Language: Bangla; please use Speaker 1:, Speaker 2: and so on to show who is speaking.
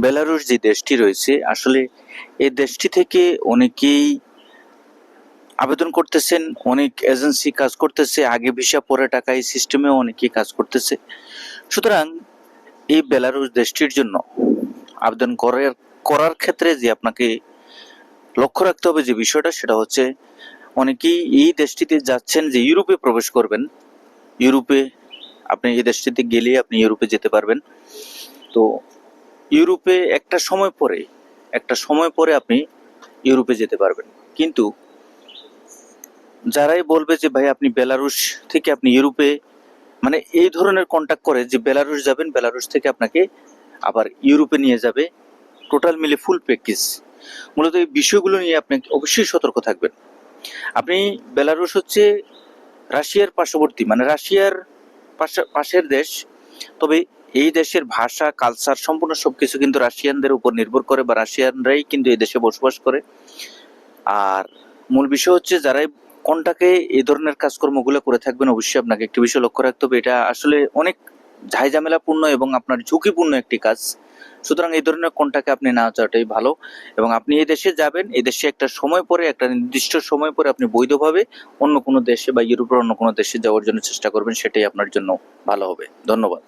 Speaker 1: বেলারুশ যে দেশটি রয়েছে, আসলে এই দেশটি থেকে অনেকেই আবেদন করতেছেন, অনেক এজেন্সি কাজ করতেছে, আগে ভিসা পরে টাকা, এই সিস্টেমেও অনেকেই কাজ করতেছে। সুতরাং এই বেলারুশ দেশটির জন্য আবেদন করার ক্ষেত্রে যে আপনাকে লক্ষ্য রাখতে হবে যে বিষয়টা, সেটা হচ্ছে অনেকেই এই দেশটিতে যাচ্ছেন যে ইউরোপে প্রবেশ করবেন। ইউরোপে আপনি এই দেশটিতে গেলে আপনি ইউরোপে যেতে পারবেন। তো ইউরোপে একটা সময় পরে আপনি ইউরোপে যেতে পারবেন। কিন্তু যারাই বলবে যে ভাই আপনি বেলারুশ থেকে আপনি ইউরোপে, মানে এই ধরনের কন্টাক্ট করে যে বেলারুশ যাবেন, বেলারুশ থেকে আপনাকে আবার ইউরোপে নিয়ে যাবে, টোটাল মিলে ফুল প্যাকেজ, মূলত এই বিষয়গুলো নিয়ে আপনি অবশ্যই সতর্ক থাকবেন। আপনি বেলারুশ হচ্ছে রাশিয়ার পার্শ্ববর্তী, মানে রাশিয়ার পাশের দেশ। তবে এই দেশের ভাষা, কালচার, সম্পূর্ণ সবকিছু কিন্তু রাশিয়ানদের উপর নির্ভর করে, বা রাশিয়ানরাই কিন্তু এই দেশে বসবাস করে। আর মূল বিষয় হচ্ছে যারাই কোনটাকে এই ধরনের কাজকর্মগুলো করে থাকবেন, অবশ্যই আপনাকে একটি বিষয় লক্ষ্য রাখতে হবে, এটা আসলে অনেক ঝামেলাপূর্ণ এবং আপনার ঝুঁকিপূর্ণ একটি কাজ। সুতরাং এই ধরনের কোনটাকে আপনি না যাওয়াটাই ভালো। এবং আপনি এই দেশে যাবেন, এই দেশে একটা সময় পরে, একটা নির্দিষ্ট সময় পরে আপনি বৈধভাবে অন্য কোনো দেশে বা ইউরোপের অন্য কোনো দেশে যাওয়ার জন্য চেষ্টা করবেন, সেটাই আপনার জন্য ভালো হবে। ধন্যবাদ।